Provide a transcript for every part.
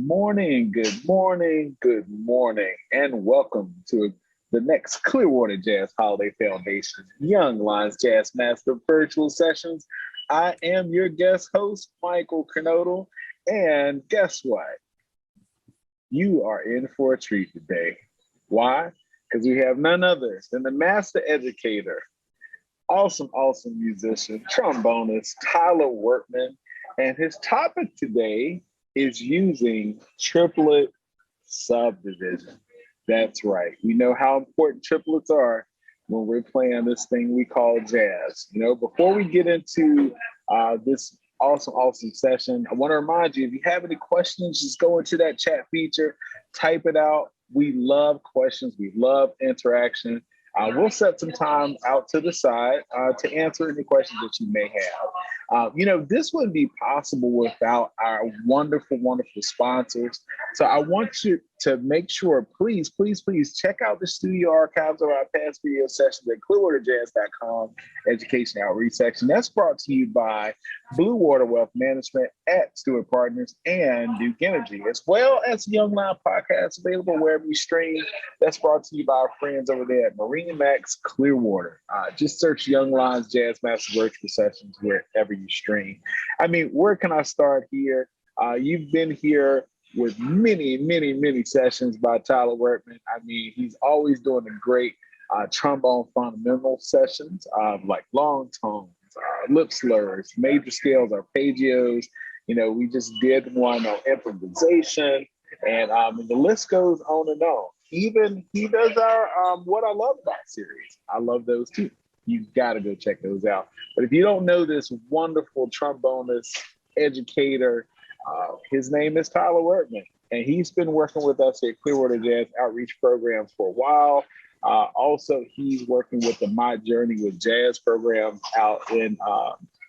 good morning, and welcome to the next Clearwater Jazz Holiday Foundation Young Lions Jazz Master Virtual Sessions. I am your guest host, Michael Kernodle, and guess what? You are in for a treat today. Why? Because we have none other than the master educator, awesome musician, trombonist, Tyler Wertman, and his topic today is using triplet subdivision. That's right. We know how important triplets are when we're playing this thing we call jazz. You know, before we get into this awesome session, I want to remind you, if you have any questions, just go into that chat feature, type it out. We love questions. We love interaction. We'll set some time out to the side to answer any questions that you may have. This wouldn't be possible without our wonderful sponsors. So I want you to make sure, please check out the studio archives of our past video sessions at clearwaterjazz.com education outreach section. That's brought to you by Blue Water Wealth Management at Stewart Partners and Duke Energy, as well as Young Line Podcast available wherever you stream. That's brought to you by our friends over there at Marine Max Clearwater. Just search Young Lions Jazz Master Virtual Sessions wherever you stream. I mean, where can I start here? You've been here with many sessions by Tyler Wertman. I mean, he's always doing the great trombone fundamental sessions, like long tones, lip slurs, major scales, arpeggios. You know, we just did one on improvisation, and the list goes on and on. Even he does our What I Love About series. I love those too. You've got to go check those out. But if you don't know this wonderful trombonist, educator, his name is Tyler Wertman, and he's been working with us at Clearwater Jazz Outreach Programs for a while. Also, he's working with the My Journey with Jazz program out in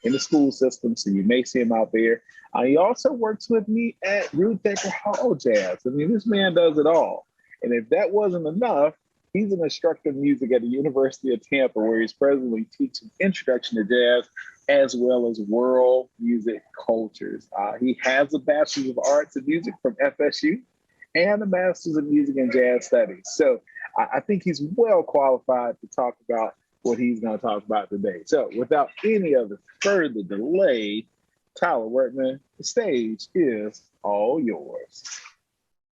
the school system, so you may see him out there. He also works with me at Ruth Baker Hall Jazz. I mean, this man does it all. And if that wasn't enough, he's an instructor of music at the University of Tampa, where he's presently teaching Introduction to Jazz as well as world music cultures. He has a Bachelor's of Arts in Music from FSU and a Master's of Music and Jazz Studies. So I think he's well qualified to talk about what he's going to talk about today. So without any other further delay, Tyler Wertman, the stage is all yours.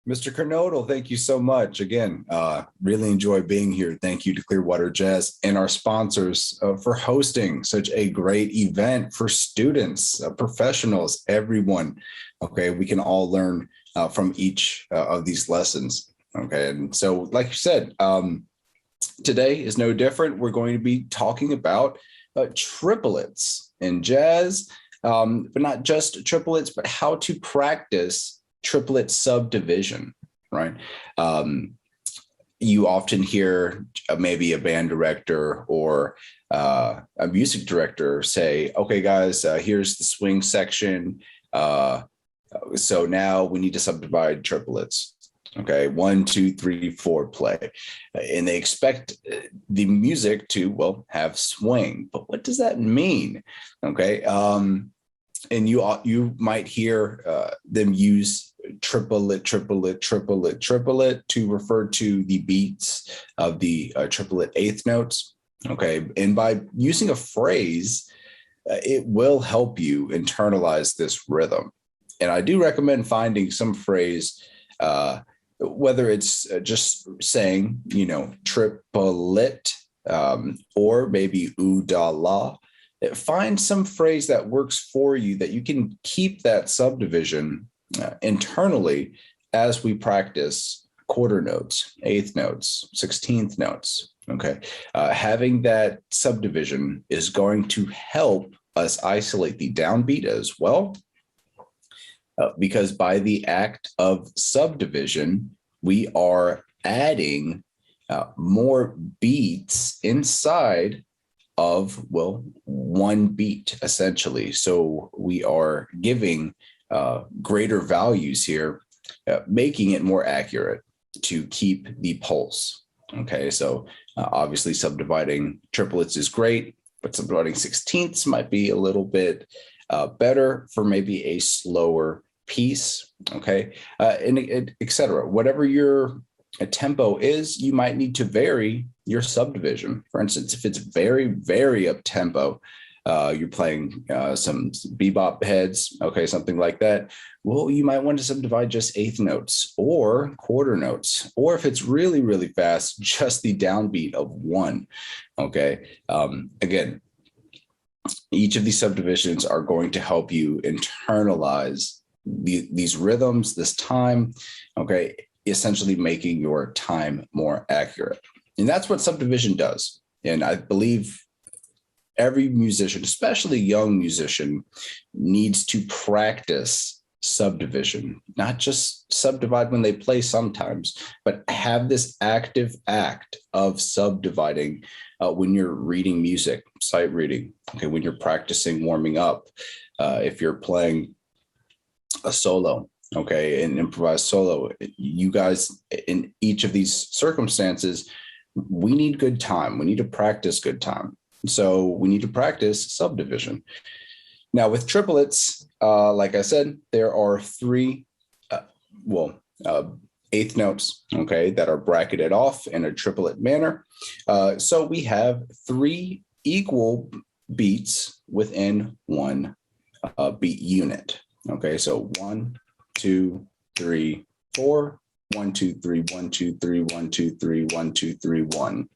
Mr. Kernodle, thank you so much. Again, really enjoy being here. Thank you to Clearwater Jazz and our sponsors for hosting such a great event for students, professionals, everyone. Okay, we can all learn from each of these lessons. Okay, and so like you said, today is no different. We're going to be talking about triplets in jazz, but not just triplets, but how to practice triplet subdivision, right? You often hear maybe a band director or a music director say, okay, guys, here's the swing section. So now we need to subdivide triplets. Okay, 1, 2, 3, 4, play. And they expect the music to, well, have swing. But what does that mean? Okay, and you might hear them use triplet to refer to the beats of the triplet eighth notes. Okay, and by using a phrase, it will help you internalize this rhythm. And I do recommend finding some phrase, whether it's just saying, triplet, or maybe ooh da la. Find some phrase that works for you that you can keep that subdivision internally as we practice quarter notes, eighth notes, 16th notes. Okay, having that subdivision is going to help us isolate the downbeat as well, because by the act of subdivision, we are adding more beats inside of, well, one beat, essentially. So we are giving greater values here, making it more accurate to keep the pulse. Okay, so obviously subdividing triplets is great, but subdividing sixteenths might be a little bit better for maybe a slower piece. Okay, and et cetera. Whatever your tempo is, you might need to vary your subdivision. For instance, if it's very, very up tempo, you're playing some bebop heads, okay, something like that. Well, you might want to subdivide just eighth notes or quarter notes, or if it's really, really fast, just the downbeat of one. Okay, again, each of these subdivisions are going to help you internalize these rhythms, this time, okay, essentially making your time more accurate. And that's what subdivision does. And I believe every musician, especially young musician, needs to practice subdivision, not just subdivide when they play sometimes, but have this active act of subdividing when you're reading music, sight reading, okay, when you're practicing warming up, if you're playing a solo, okay, an improvised solo. You guys, in each of these circumstances, we need good time. We need to practice good time. So we need to practice subdivision. Now with triplets, like I said, there are three, eighth notes, okay, that are bracketed off in a triplet manner. So we have three equal beats within one beat unit. Okay, so 1, 2, 3, 4, 1, 2, 3, 1, 2, 3, 1, 2, 3, 1, 2, 3, 1.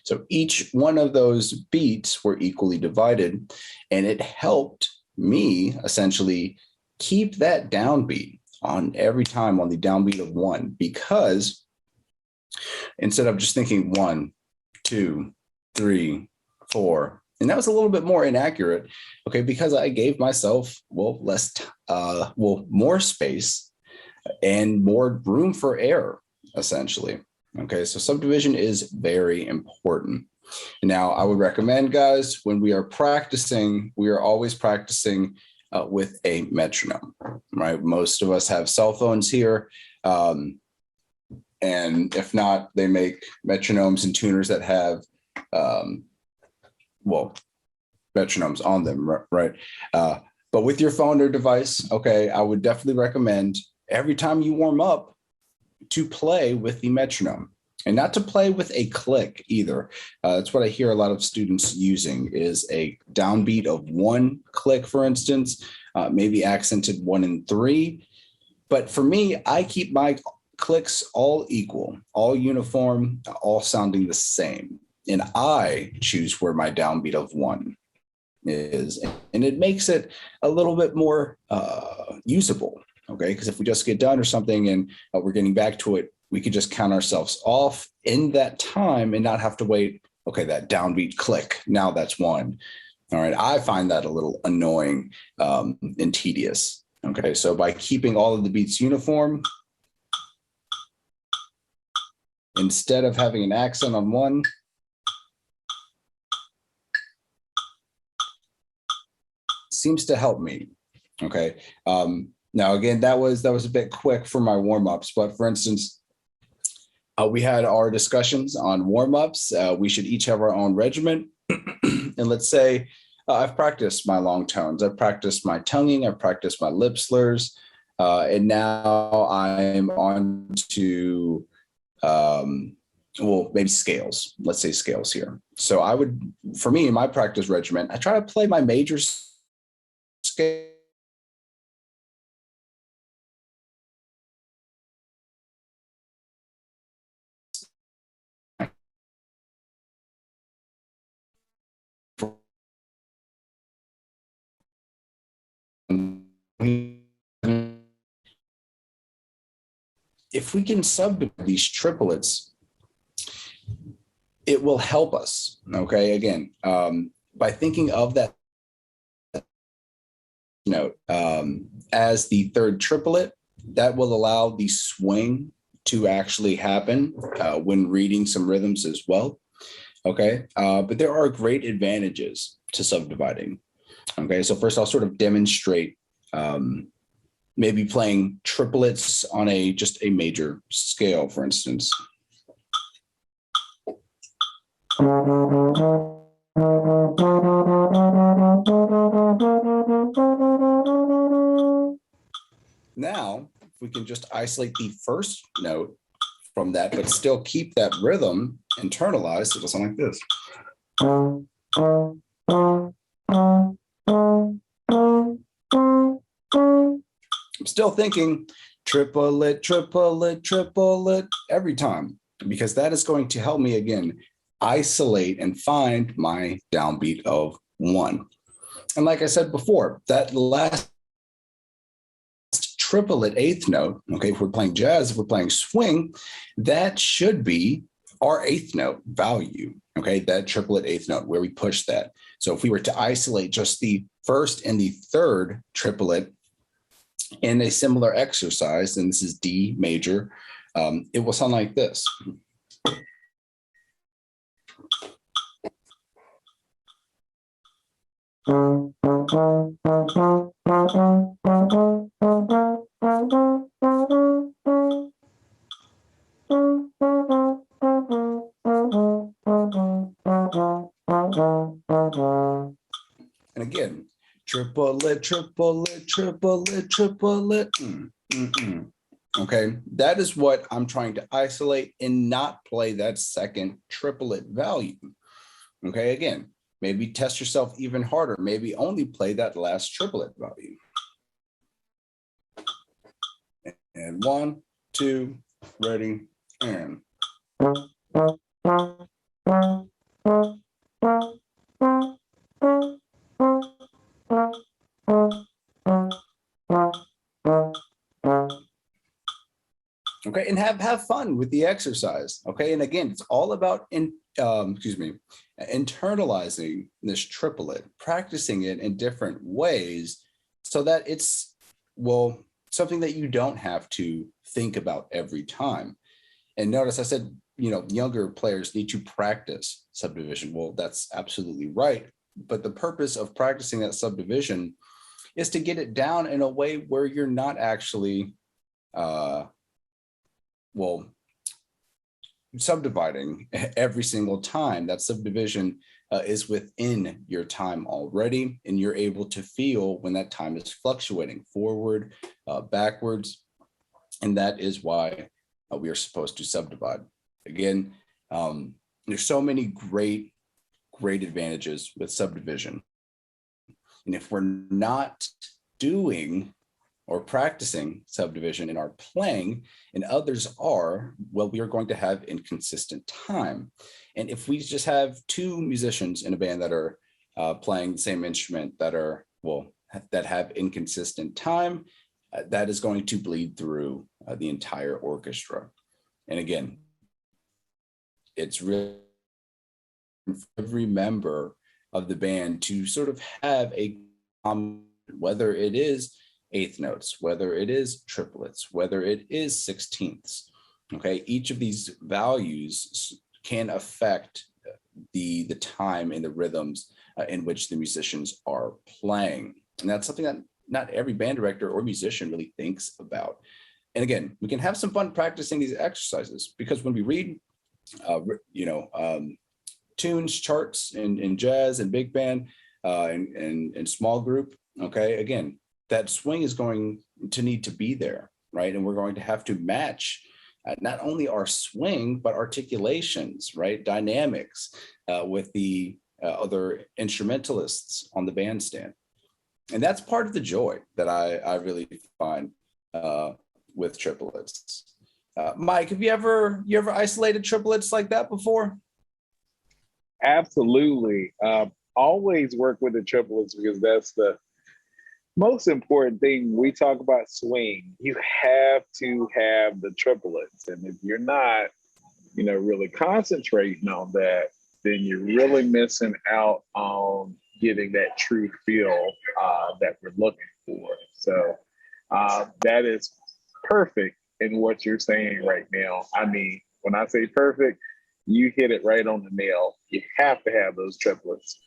So each one of those beats were equally divided, and it helped me essentially keep that downbeat on every time on the downbeat of one, because instead of just thinking 1, 2, 3, 4, and that was a little bit more inaccurate, okay, because I gave myself, more space and more room for error, essentially. Okay, so subdivision is very important. Now, I would recommend, guys, when we are practicing, we are always practicing with a metronome, right? Most of us have cell phones here. And if not, they make metronomes and tuners that have metronomes on them, right? But with your phone or device, okay, I would definitely recommend every time you warm up to play with the metronome, and not to play with a click either. That's what I hear a lot of students using, is a downbeat of one click, for instance, maybe accented 1 and 3. But for me, I keep my clicks all equal, all uniform, all sounding the same. And I choose where my downbeat of 1 is. And it makes it a little bit more usable, okay? Because if we just get done or something and we're getting back to it, we could just count ourselves off in that time and not have to wait, okay, that downbeat click, now that's 1. All right, I find that a little annoying and tedious. Okay, so by keeping all of the beats uniform, instead of having an accent on 1, seems to help me. Okay. Now, again, that was a bit quick for my warm-ups, but for instance, we had our discussions on warm-ups. We should each have our own regimen. And let's say I've practiced my long tones. I've practiced my tonguing. I've practiced my lip slurs. And now I'm on to, maybe scales. Let's say scales here. So I would, for me, in my practice regimen, I try to play my major scale. If we can subdivide these triplets, it will help us. Okay, again, by thinking of that note as the third triplet, that will allow the swing to actually happen when reading some rhythms as well. Okay, but there are great advantages to subdividing. Okay, so first I'll sort of demonstrate maybe playing triplets on just a major scale, for instance. Now, we can just isolate the first note from that, but still keep that rhythm internalized. It'll sound like this. I'm still thinking triplet, triplet, triplet every time, because that is going to help me, again, isolate and find my downbeat of 1. And like I said before, that last triplet 8th note, okay, if we're playing jazz, if we're playing swing, that should be our 8th note value, okay, that triplet 8th note where we push that. So if we were to isolate just the first and the third triplet in a similar exercise, and this is D major, it will sound like this. And again, triplet, triplet, triplet, triplet. Okay, that is what I'm trying to isolate and not play that second triplet value. Okay, again, maybe test yourself even harder. Maybe only play that last triplet value. And 1, 2, ready, and. Okay, and have fun with the exercise. Okay, and again, it's all about internalizing this triplet, practicing it in different ways, so that it's, well, something that you don't have to think about every time. And notice I said, younger players need to practice subdivision. Well, that's absolutely right. But the purpose of practicing that subdivision is to get it down in a way where you're not actually, subdividing every single time. That subdivision is within your time already, and you're able to feel when that time is fluctuating forward, backwards, and that is why we are supposed to subdivide. Again, there's so many great advantages with subdivision, and if we're not doing or practicing subdivision in our playing, and others are, well, we are going to have inconsistent time. And if we just have 2 musicians in a band that are playing the same instrument that have inconsistent time, that is going to bleed through the entire orchestra. And again, it's really every member of the band to sort of have a common, whether it is 8th notes, whether it is triplets, whether it is 16ths. Okay, each of these values can affect the time and the rhythms in which the musicians are playing. And that's something that not every band director or musician really thinks about. And again, we can have some fun practicing these exercises, because when we read, tunes, charts in jazz and big band and small group, okay, again, that swing is going to need to be there, right? And we're going to have to match not only our swing, but articulations, right? Dynamics with the other instrumentalists on the bandstand. And that's part of the joy that I really find with triplets. Mike, have you ever isolated triplets like that before? Absolutely. Always work with the triplets, because that's the most important thing. We talk about swing. You have to have the triplets. And if you're not, really concentrating on that, then you're really missing out on getting that true feel that we're looking for. So that is perfect in what you're saying right now. I mean, when I say perfect, you hit it right on the nail. You have to have those triplets.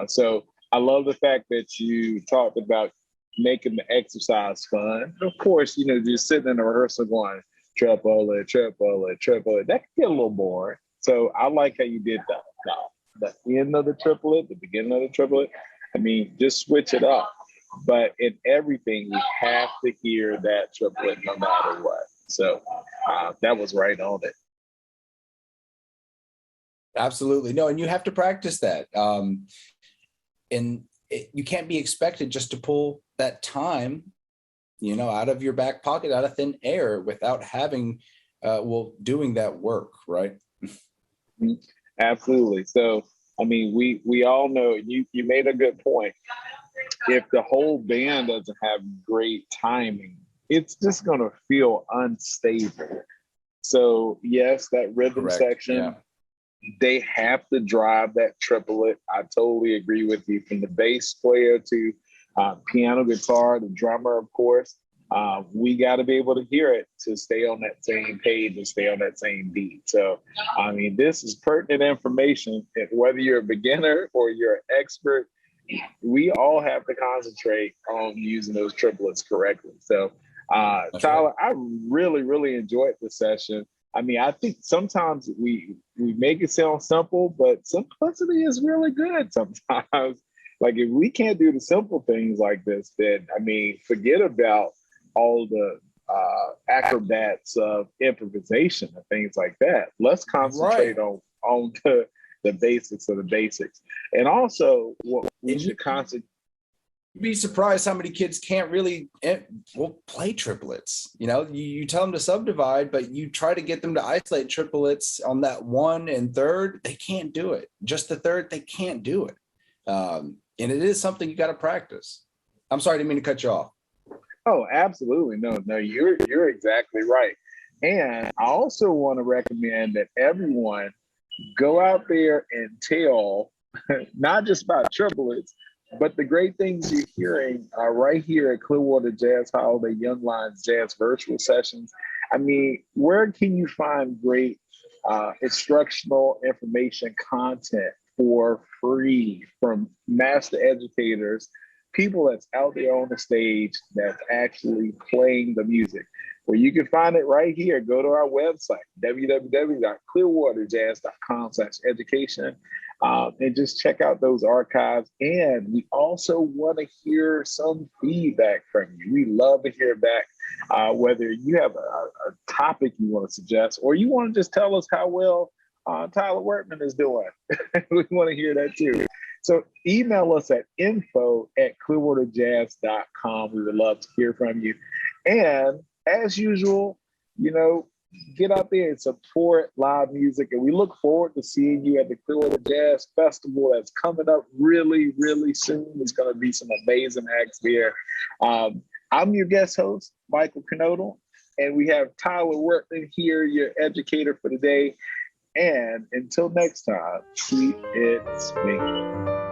So I love the fact that you talked about making the exercise fun. Of course, just sitting in the rehearsal going, triplet, triplet, triplet, that can get a little boring. So I like how you did that. The end of the triplet, the beginning of the triplet. I mean, just switch it up. but in everything, we have to hear that triplet no matter what. So that was right on it. Absolutely. No, and you have to practice that. You can't be expected just to pull that time, out of your back pocket, out of thin air without having, doing that work, right? Absolutely. So, I mean, we all know you made a good point. If the whole band doesn't have great timing, it's just going to feel unstable. So, yes, that rhythm Correct. section, Yeah. They have to drive that triplet. I totally agree with you. From the bass player to piano, guitar, the drummer, of course. We got to be able to hear it to stay on that same page and stay on that same beat. So, I mean, this is pertinent information. Whether you're a beginner or you're an expert, we all have to concentrate on using those triplets correctly. So, Tyler, right. I really, really enjoyed the session. I mean, I think sometimes we make it sound simple, but simplicity is really good sometimes. Like, if we can't do the simple things like this, then, I mean, forget about all the acrobats of improvisation and things like that. Let's concentrate on the basics of the basics. And also, what we should concentrate. You'd be surprised how many kids can't really play triplets. You tell them to subdivide, but you try to get them to isolate triplets on that 1 and 3rd. They can't do it. Just the 3rd, they can't do it. And it is something you got to practice. I'm sorry, I didn't mean to cut you off. Oh, absolutely. No, you're exactly right. And I also want to recommend that everyone go out there and tell not just about triplets, but the great things you're hearing right here at Clearwater Jazz Holiday Young Lions Jazz Virtual Sessions. I mean, where can you find great instructional information content for free from master educators, people that's out there on the stage that's actually playing the music? Well, you can find it right here. Go to our website, www.clearwaterjazz.com/education, and just check out those archives. And we also want to hear some feedback from you. We love to hear back, whether you have a topic you want to suggest, or you want to just tell us how well Tyler Wertman is doing. We want to hear that too. So email us at info@clearwaterjazz.com. We would love to hear from you. And as usual, get out there and support live music. And we look forward to seeing you at the Clearwater Jazz Festival that's coming up really, really soon. There's going to be some amazing acts there. I'm your guest host, Michael Knodel, and we have Tyler Wertman here, your educator for today. And until next time, keep it swinging.